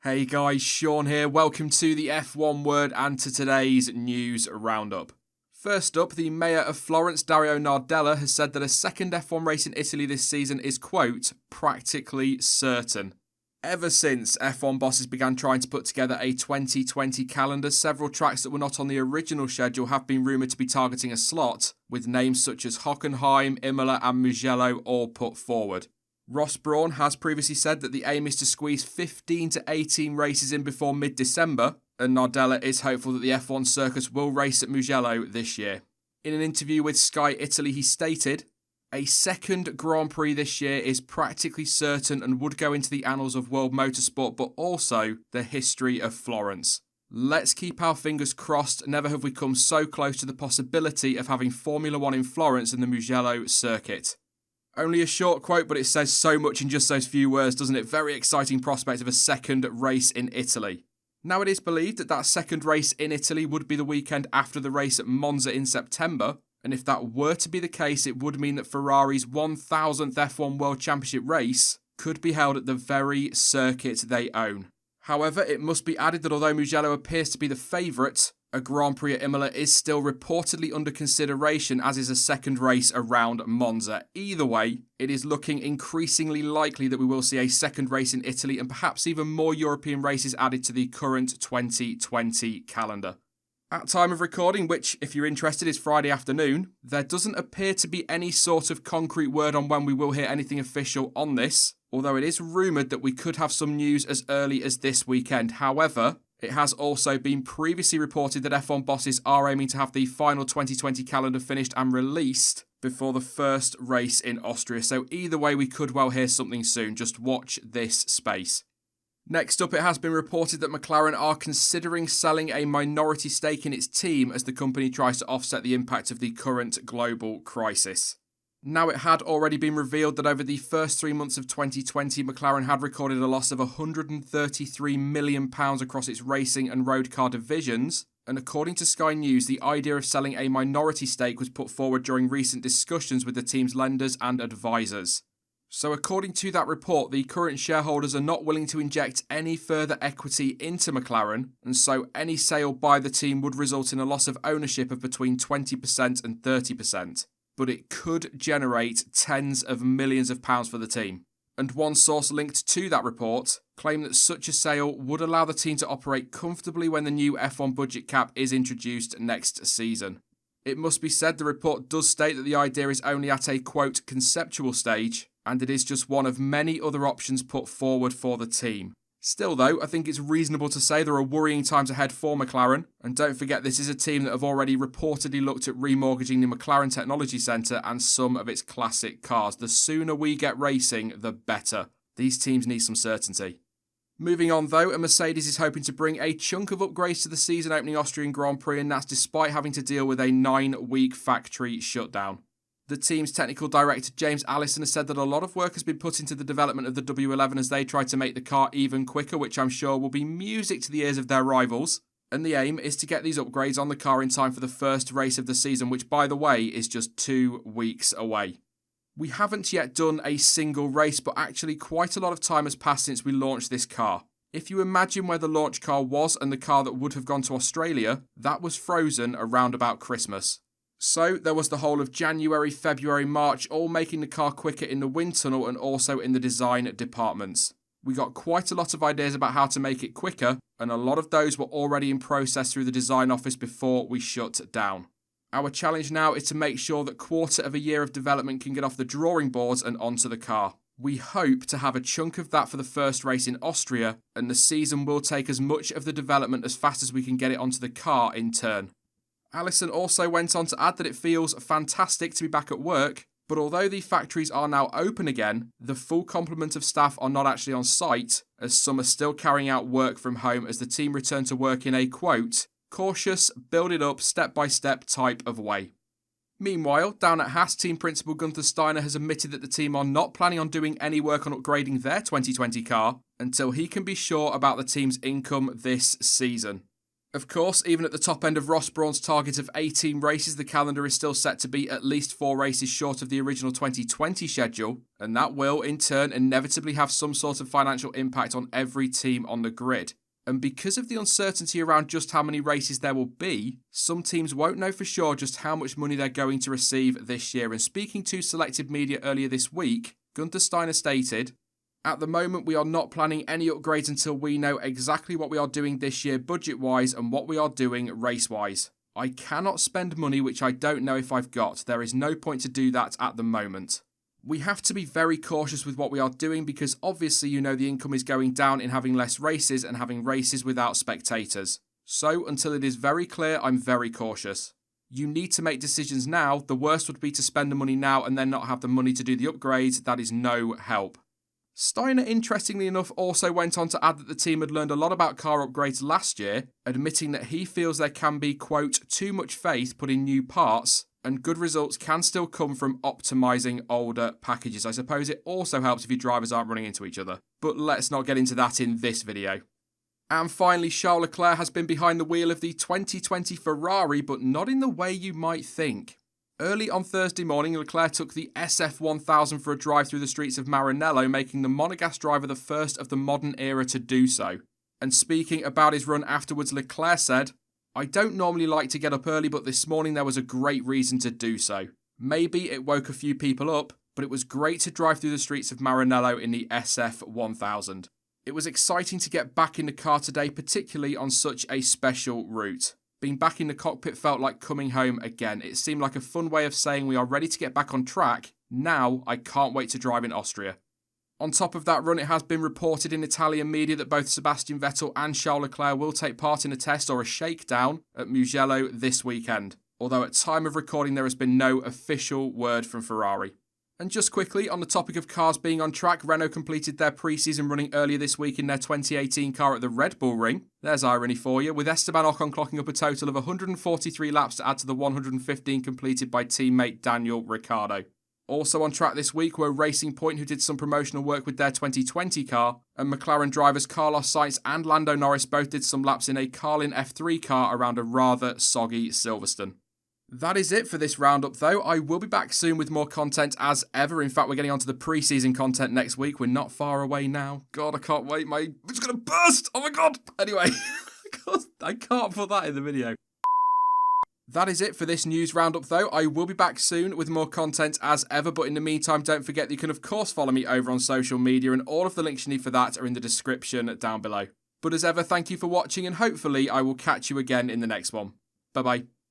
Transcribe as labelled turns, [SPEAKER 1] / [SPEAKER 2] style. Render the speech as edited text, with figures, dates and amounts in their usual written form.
[SPEAKER 1] Hey guys, Sean here. Welcome to the F1 Word and to today's news roundup. First up, the Mayor of Florence, Dario Nardella, has said that a second F1 race in Italy this season is, quote, practically certain. Ever since F1 bosses began trying to put together a 2020 calendar, several tracks that were not on the original schedule have been rumoured to be targeting a slot, with names such as Hockenheim, Imola and Mugello all put forward. Ross Brawn has previously said that the aim is to squeeze 15 to 18 races in before mid-December, and Nardella is hopeful that the F1 circus will race at Mugello this year. In an interview with Sky Italy, he stated, "A second Grand Prix this year is practically certain and would go into the annals of world motorsport, but also the history of Florence. Let's keep our fingers crossed. Never have we come so close to the possibility of having Formula One in Florence and the Mugello circuit." Only a short quote, but it says so much in just those few words, doesn't it? Very exciting prospect of a second race in Italy. Now, it is believed that that second race in Italy would be the weekend after the race at Monza in September, and if that were to be the case, it would mean that Ferrari's 1000th F1 World Championship race could be held at the very circuit they own. However, it must be added that although Mugello appears to be the favourite, a Grand Prix at Imola is still reportedly under consideration, as is a second race around Monza. Either way, it is looking increasingly likely that we will see a second race in Italy and perhaps even more European races added to the current 2020 calendar. At time of recording, which, if you're interested, is Friday afternoon, there doesn't appear to be any sort of concrete word on when we will hear anything official on this, although it is rumoured that we could have some news as early as this weekend. However, it has also been previously reported that F1 bosses are aiming to have the final 2020 calendar finished and released before the first race in Austria. So either way, we could well hear something soon. Just watch this space. Next up, it has been reported that McLaren are considering selling a minority stake in its team as the company tries to offset the impact of the current global crisis. Now, it had already been revealed that over the first 3 months of 2020, McLaren had recorded a loss of £133 million across its racing and road car divisions, and according to Sky News, the idea of selling a minority stake was put forward during recent discussions with the team's lenders and advisors. So according to that report, the current shareholders are not willing to inject any further equity into McLaren, and so any sale by the team would result in a loss of ownership of between 20% and 30%. But it could generate tens of millions of pounds for the team. And one source linked to that report claimed that such a sale would allow the team to operate comfortably when the new F1 budget cap is introduced next season. It must be said the report does state that the idea is only at a, quote, conceptual stage, and it is just one of many other options put forward for the team. Still though, I think it's reasonable to say there are worrying times ahead for McLaren, and don't forget this is a team that have already reportedly looked at remortgaging the McLaren Technology Centre and some of its classic cars. The sooner we get racing, the better. These teams need some certainty. Moving on though, a Mercedes is hoping to bring a chunk of upgrades to the season opening Austrian Grand Prix, and that's despite having to deal with a 9-week factory shutdown. The team's technical director, James Allison, has said that a lot of work has been put into the development of the W11 as they try to make the car even quicker, which I'm sure will be music to the ears of their rivals. And the aim is to get these upgrades on the car in time for the first race of the season, which, by the way, is just 2 weeks away. We haven't yet done a single race, but actually quite a lot of time has passed since we launched this car. If you imagine where the launch car was and the car that would have gone to Australia, that was frozen around about Christmas. So there was the whole of January, February, March, all making the car quicker in the wind tunnel and also in the design departments. We got quite a lot of ideas about how to make it quicker, and a lot of those were already in process through the design office before we shut down. Our challenge now is to make sure that quarter of a year of development can get off the drawing boards and onto the car. We hope to have a chunk of that for the first race in Austria, and the season will take as much of the development as fast as we can get it onto the car in turn. Allison also went on to add that it feels fantastic to be back at work, but although the factories are now open again, the full complement of staff are not actually on site, as some are still carrying out work from home as the team return to work in a, quote, cautious, build it up step-by-step type of way. Meanwhile, down at Haas, team principal Guenther Steiner has admitted that the team are not planning on doing any work on upgrading their 2020 car until he can be sure about the team's income this season. Of course, even at the top end of Ross Brawn's target of 18 races, the calendar is still set to be at least 4 races short of the original 2020 schedule, and that will, in turn, inevitably have some sort of financial impact on every team on the grid. And because of the uncertainty around just how many races there will be, some teams won't know for sure just how much money they're going to receive this year. And speaking to selected media earlier this week, Guenther Steiner stated, "At the moment, we are not planning any upgrades until we know exactly what we are doing this year budget-wise and what we are doing race-wise. I cannot spend money which I don't know if I've got. There is no point to do that at the moment. We have to be very cautious with what we are doing because obviously the income is going down in having less races and having races without spectators. So until it is very clear, I'm very cautious. You need to make decisions now. The worst would be to spend the money now and then not have the money to do the upgrades. That is no help." Steiner, interestingly enough, also went on to add that the team had learned a lot about car upgrades last year, admitting that he feels there can be, quote, too much faith put in new parts, and good results can still come from optimising older packages. I suppose it also helps if your drivers aren't running into each other, but let's not get into that in this video. And finally, Charles Leclerc has been behind the wheel of the 2020 Ferrari, but not in the way you might think. Early on Thursday morning, Leclerc took the SF1000 for a drive through the streets of Maranello, making the monogas driver the first of the modern era to do so. And speaking about his run afterwards, Leclerc said, "I don't normally like to get up early, but this morning there was a great reason to do so. Maybe it woke a few people up, but it was great to drive through the streets of Maranello in the SF1000. It was exciting to get back in the car today, particularly on such a special route. Being back in the cockpit felt like coming home again. It seemed like a fun way of saying we are ready to get back on track. Now I can't wait to drive in Austria." On top of that run, it has been reported in Italian media that both Sebastian Vettel and Charles Leclerc will take part in a test or a shakedown at Mugello this weekend, although at time of recording there has been no official word from Ferrari. And just quickly, on the topic of cars being on track, Renault completed their pre-season running earlier this week in their 2018 car at the Red Bull Ring. There's irony for you, with Esteban Ocon clocking up a total of 143 laps to add to the 115 completed by teammate Daniel Ricciardo. Also on track this week were Racing Point, who did some promotional work with their 2020 car, and McLaren drivers Carlos Sainz and Lando Norris both did some laps in a Carlin F3 car around a rather soggy Silverstone. That is it for this roundup though. I will be back soon with more content as ever. In fact, we're getting onto the pre-season content next week. We're not far away now. God, I can't wait. It's going to burst. Oh my God. Anyway, I can't put that in the video. That is it for this news roundup though. I will be back soon with more content as ever, but in the meantime, don't forget that you can of course follow me over on social media, and all of the links you need for that are in the description down below. But as ever, thank you for watching, and hopefully I will catch you again in the next one. Bye bye.